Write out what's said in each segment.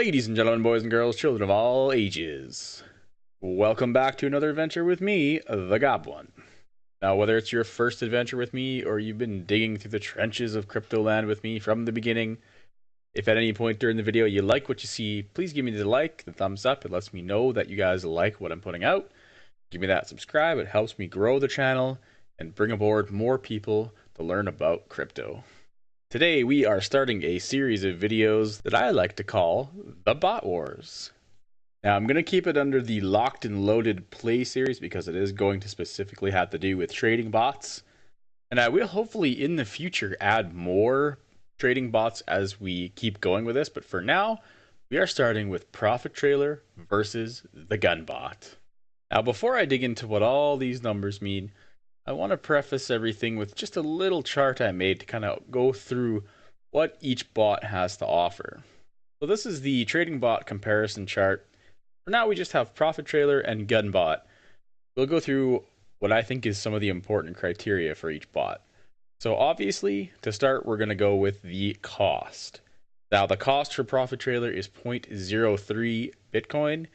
Ladies and gentlemen, boys and girls, children of all ages, welcome back to another adventure with me, the Goblin. Now, whether it's your first adventure with me or you've been digging through the trenches of crypto land with me from the beginning, if at any point during the video you like what you see, please give me the like, the thumbs up. It lets me know that you guys like what I'm putting out. Give me that subscribe. It helps me grow the channel and bring aboard more people to learn about crypto. Today we are starting a series of videos that I like to call the Bot Wars. Now I'm going to keep it under the Locked and Loaded Play series because it is going to specifically have to do with trading bots. And I will hopefully in the future add more trading bots as we keep going with this. But for now, we are starting with ProfitTrailer versus the Gunbot. Now before I dig into what all these numbers mean, I want to preface everything with just a little chart I made to kind of go through what each bot has to offer. So this is the trading bot comparison chart. For now, we just have ProfitTrailer and Gunbot. We'll go through what I think is some of the important criteria for each bot. So obviously, to start, we're going to go with the cost. Now, the cost for ProfitTrailer is 0.03 Bitcoin.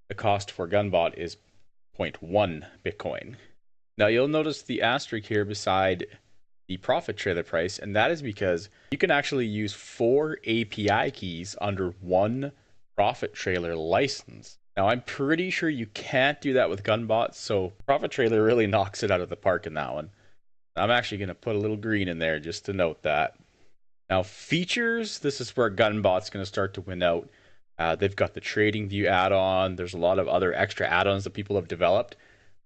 The cost for Gunbot is 0.1 Bitcoin. Now you'll notice the asterisk here beside the ProfitTrailer price, and that is because you can actually use 4 API keys under one ProfitTrailer license. Now I'm pretty sure you can't do that with Gunbot, so ProfitTrailer really knocks it out of the park in that one. I'm actually going to put a little green in there just to note that. Now features, this is where Gunbot's going to start to win out. They've got the TradingView add-on. There's a lot of other extra add-ons that people have developed.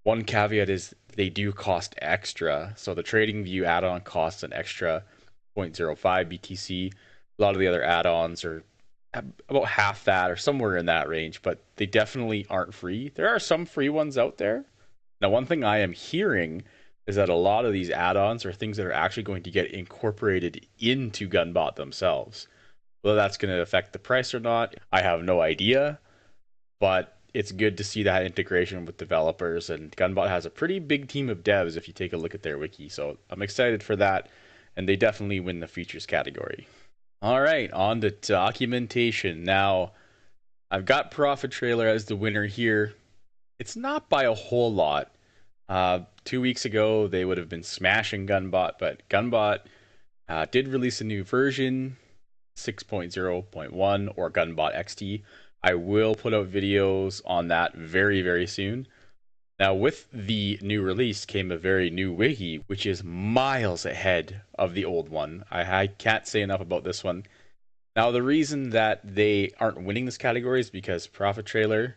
One caveat is they do cost extra. So the TradingView add-on costs an extra 0.05 BTC. A lot of the other add-ons are about half that or somewhere in that range, but they definitely aren't free. There are some free ones out there. Now, one thing I am hearing is that a lot of these add-ons are things that are actually going to get incorporated into Gunbot themselves. Whether that's going to affect the price or not, I have no idea, but it's good to see that integration with developers, and Gunbot has a pretty big team of devs if you take a look at their wiki, so I'm excited for that, and they definitely win the features category. All right, on to documentation. Now, I've got ProfitTrailer as the winner here. It's not by a whole lot. 2 weeks ago, they would have been smashing Gunbot, but Gunbot did release a new version, 6.0.1 or Gunbot XT. I will put out videos on that very, very soon. Now, with the new release came a very new wiki, which is miles ahead of the old one. I can't say enough about this one. Now, the reason that they aren't winning this category is because ProfitTrailer,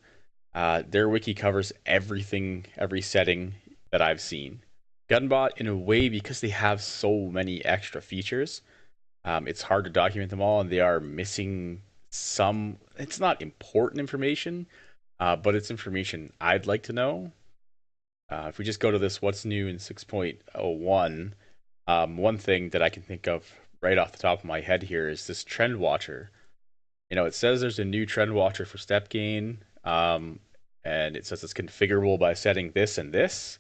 their wiki covers everything, every setting that I've seen. Gunbot, in a way, because they have so many extra features, it's hard to document them all, and they are missing some. It's not important information, but it's information I'd like to know. If we just go to this what's new in 6.01, one thing that I can think of right off the top of my head here is this trend watcher. You know, it says there's a new trend watcher for step gain, and it says it's configurable by setting this and this,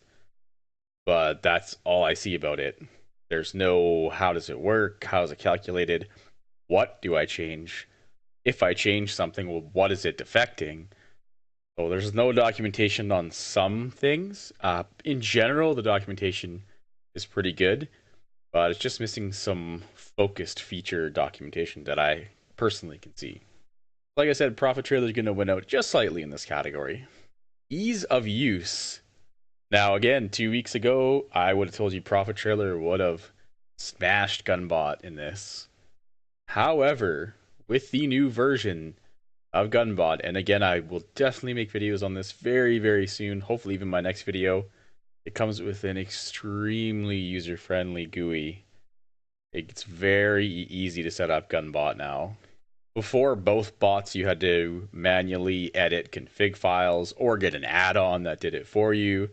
but that's all I see about it. There's no how does it work, how is it calculated, what do I change? If I change something, well, what is it affecting? So there's no documentation on some things. In general, the documentation is pretty good, but it's just missing some focused feature documentation that I personally can see. Like I said, ProfitTrailer is going to win out just slightly in this category. Ease of use. Now, again, 2 weeks ago, I would have told you ProfitTrailer would have smashed Gunbot in this. However, with the new version of Gunbot, and again, I will definitely make videos on this very, very soon, hopefully even my next video, it comes with an extremely user-friendly GUI. It's very easy to set up Gunbot now. Before both bots, you had to manually edit config files or get an add-on that did it for you.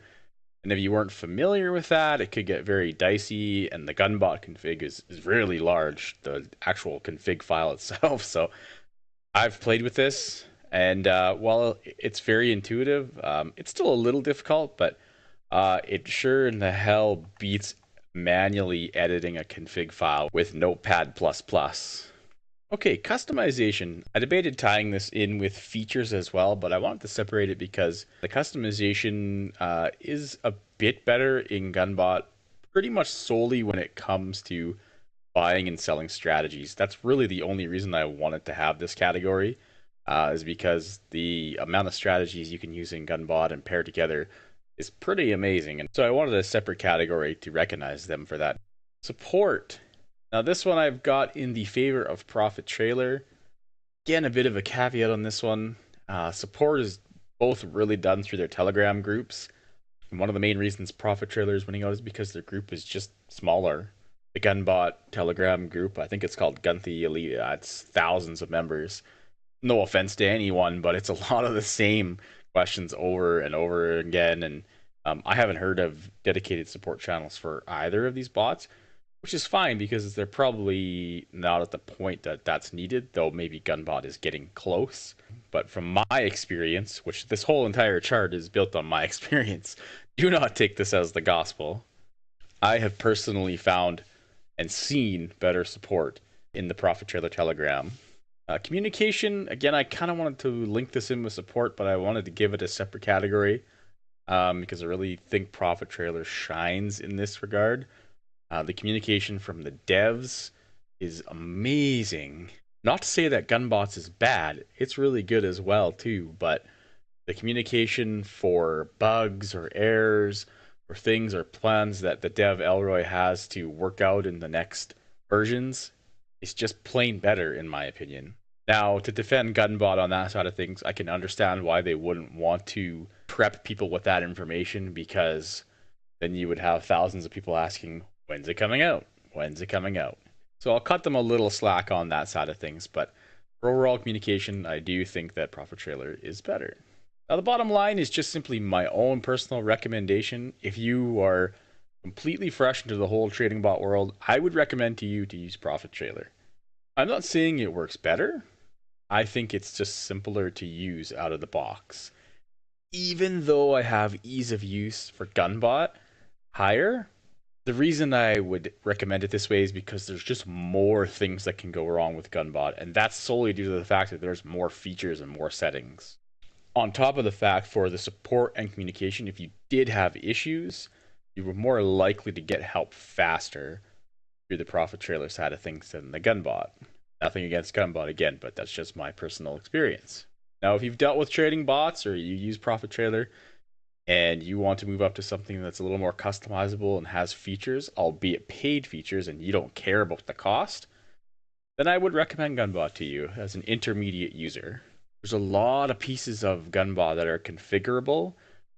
And if you weren't familiar with that, it could get very dicey, and the Gunbot config is really large, the actual config file itself. So I've played with this, and while it's very intuitive, it's still a little difficult, but it sure in the hell beats manually editing a config file with Notepad++. Okay, customization. I debated tying this in with features as well, but I wanted to separate it because the customization is a bit better in Gunbot pretty much solely when it comes to buying and selling strategies. That's really the only reason I wanted to have this category, is because the amount of strategies you can use in Gunbot and pair together is pretty amazing. And so I wanted a separate category to recognize them for that. Support. Now this one I've got in the favor of ProfitTrailer. Again, a bit of a caveat on this one. Support is both really done through their Telegram groups. And one of the main reasons ProfitTrailer is winning out is because their group is just smaller. The Gunbot Telegram group, I think it's called Gunthy Elite. It's thousands of members. No offense to anyone, but it's a lot of the same questions over and over again. And I haven't heard of dedicated support channels for either of these bots, which is fine because they're probably not at the point that that's needed, though maybe Gunbot is getting close. But from my experience, which this whole entire chart is built on my experience, do not take this as the gospel. I have personally found and seen better support in the ProfitTrailer Telegram. Communication, again, I kind of wanted to link this in with support, but I wanted to give it a separate category because I really think ProfitTrailer shines in this regard. The communication from the devs is amazing. Not to say that Gunbots is bad, it's really good as well too, but the communication for bugs or errors or things or plans that the dev Elroy has to work out in the next versions is just plain better in my opinion. Now, to defend Gunbot on that side of things, I can understand why they wouldn't want to prep people with that information because then you would have thousands of people asking, when's it coming out? When's it coming out? So I'll cut them a little slack on that side of things, but for overall communication, I do think that ProfitTrailer is better. Now, the bottom line is just simply my own personal recommendation. If you are completely fresh into the whole trading bot world, I would recommend to you to use ProfitTrailer. I'm not saying it works better. I think it's just simpler to use out of the box. Even though I have ease of use for Gunbot higher, the reason I would recommend it this way is because there's just more things that can go wrong with Gunbot, and that's solely due to the fact that there's more features and more settings. On top of the fact for the support and communication, if you did have issues, you were more likely to get help faster through the ProfitTrailer side of things than the Gunbot. Nothing against Gunbot again, but that's just my personal experience. Now, if you've dealt with trading bots or you use ProfitTrailer, and you want to move up to something that's a little more customizable and has features, albeit paid features, and you don't care about the cost, then I would recommend Gunbot to you as an intermediate user. There's a lot of pieces of Gunbot that are configurable.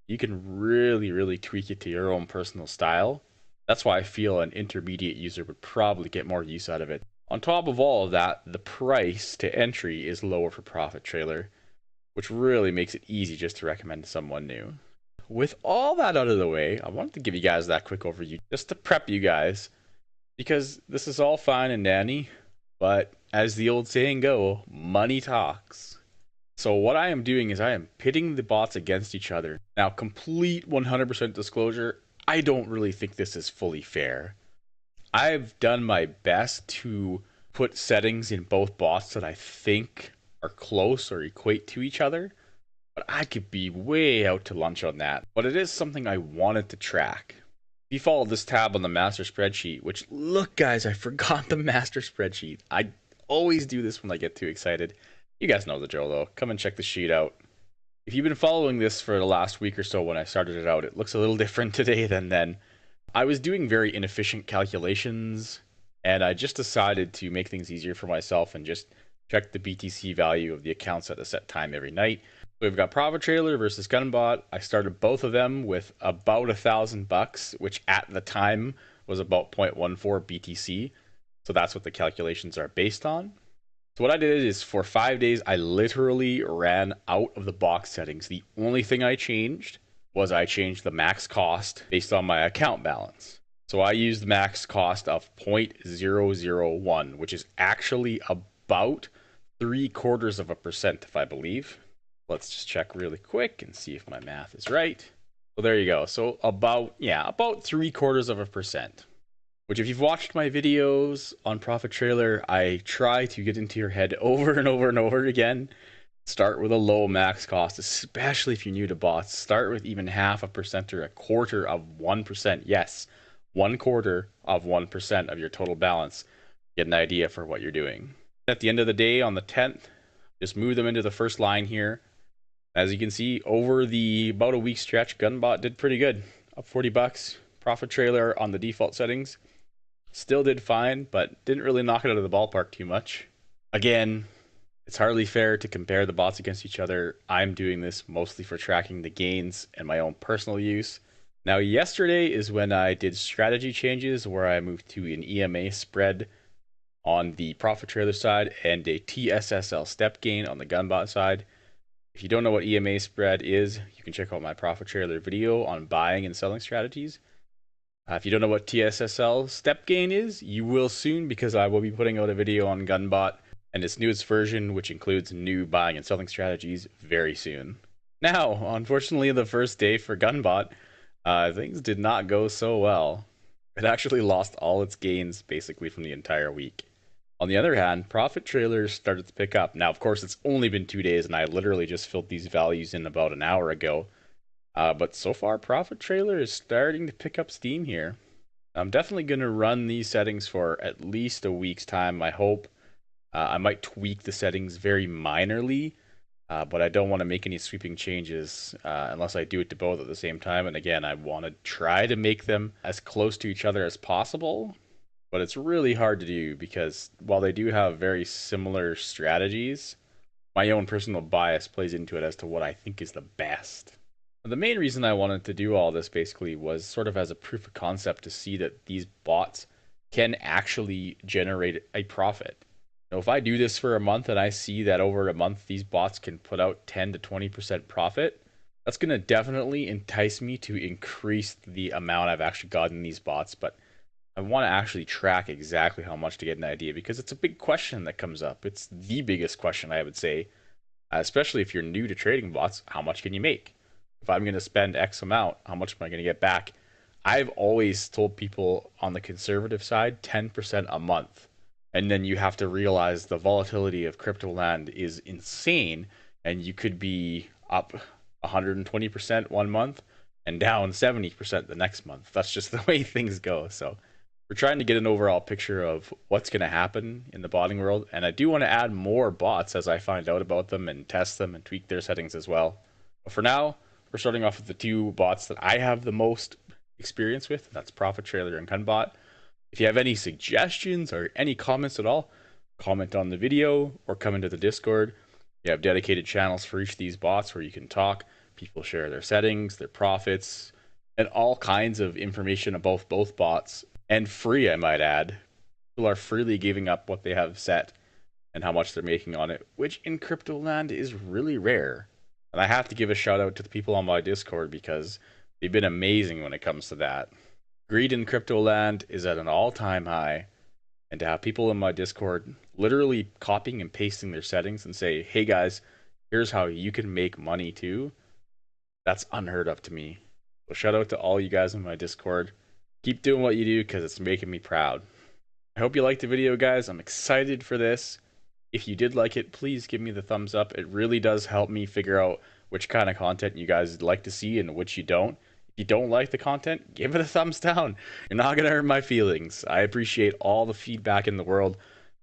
You can really tweak it to your own personal style. That's why I feel an intermediate user would probably get more use out of it. On top of all of that, the price to entry is lower for ProfitTrailer, which really makes it easy just to recommend to someone new. With all that out of the way, I wanted to give you guys that quick overview just to prep you guys, because this is all fine and dandy, but as the old saying go, money talks. So what I am doing is I am pitting the bots against each other. Now, complete 100% disclosure, I don't really think this is fully fair. I've done my best to put settings in both bots that I think are close or equate to each other, but I could be way out to lunch on that. But it is something I wanted to track. If you follow this tab on the master spreadsheet, which, look guys, I forgot the master spreadsheet. I always do this when I get too excited. You guys know the drill though. Come and check the sheet out. If you've been following this for the last week or so when I started it out, it looks a little different today than then. I was doing very inefficient calculations, and I just decided to make things easier for myself and just check the BTC value of the accounts at a set time every night. So we've got ProfitTrailer versus Gunbot. I started both of them with about $1,000, which at the time was about 0.14 BTC. So that's what the calculations are based on. So what I did is for 5 days, I literally ran out of the box settings. The only thing I changed was I changed the max cost based on my account balance. So I used the max cost of 0.001, which is actually about 0.75%, if I believe. Let's just check really quick and see if my math is right. So there you go. So about 0.75%. Which if you've watched my videos on ProfitTrailer, I try to get into your head over and over and over again. Start with a low max cost, especially if you're new to bots. Start with even 0.5% or 1/4 of 1%. Yes, 1/4 of 1% of your total balance. Get an idea for what you're doing. At the end of the day, on the 10th, just move them into the first line here. As you can see, over the about a week stretch, Gunbot did pretty good. Up $40. ProfitTrailer on the default settings still did fine, but didn't really knock it out of the ballpark too much. Again, it's hardly fair to compare the bots against each other. I'm doing this mostly for tracking the gains and my own personal use. Now, yesterday is when I did strategy changes where I moved to an EMA spread on the ProfitTrailer side and a TSSL step gain on the Gunbot side. If you don't know what EMA spread is, you can check out my ProfitTrailer video on buying and selling strategies. If you don't know what TSSL step gain is, you will soon, because I will be putting out a video on Gunbot and its newest version, which includes new buying and selling strategies, very soon. Now, unfortunately, the first day for Gunbot, things did not go so well. It actually lost all its gains basically from the entire week. On the other hand, ProfitTrailer started to pick up. Now, of course, it's only been 2 days, and I literally just filled these values in about an hour ago. But so far, ProfitTrailer is starting to pick up steam here. I'm definitely going to run these settings for at least a week's time, I hope. I might tweak the settings very minorly, but I don't want to make any sweeping changes unless I do it to both at the same time. And again, I want to try to make them as close to each other as possible. But it's really hard to do because while they do have very similar strategies, my own personal bias plays into it as to what I think is the best. The main reason I wanted to do all this basically was sort of as a proof of concept to see that these bots can actually generate a profit. Now, if I do this for a month and I see that over a month these bots can put out 10 to 20% profit, that's going to definitely entice me to increase the amount I've actually gotten in these bots. But I want to actually track exactly how much to get an idea because it's a big question that comes up. It's the biggest question, I would say, especially if you're new to trading bots. How much can you make? If I'm going to spend X amount, how much am I going to get back? I've always told people on the conservative side, 10% a month. And then you have to realize the volatility of crypto land is insane. And you could be up 120% 1 month and down 70% the next month. That's just the way things go. So we're trying to get an overall picture of what's going to happen in the botting world. And I do want to add more bots as I find out about them and test them and tweak their settings as well. But for now, we're starting off with the 2 bots that I have the most experience with. That's ProfitTrailer and Gunbot. If you have any suggestions or any comments at all, comment on the video or come into the Discord. You have dedicated channels for each of these bots where you can talk. People share their settings, their profits, and all kinds of information about both bots. And free, I might add. People are freely giving up what they have set and how much they're making on it, which in crypto land is really rare. And I have to give a shout out to the people on my Discord because they've been amazing when it comes to that. Greed in crypto land is at an all-time high. And to have people in my Discord literally copying and pasting their settings and say, hey guys, here's how you can make money too. That's unheard of to me. So shout out to all you guys in my Discord. Keep doing what you do because it's making me proud. I hope you liked the video, guys. I'm excited for this. If you did like it, please give me the thumbs up. It really does help me figure out which kind of content you guys like to see and which you don't. If you don't like the content, give it a thumbs down. You're not going to hurt my feelings. I appreciate all the feedback in the world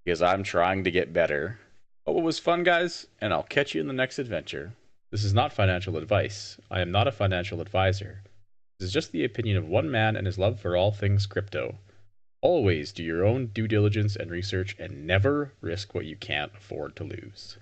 because I'm trying to get better. Hope it was fun, guys, and I'll catch you in the next adventure. This is not financial advice. I am not a financial advisor. This is just the opinion of one man and his love for all things crypto. Always do your own due diligence and research and never risk what you can't afford to lose.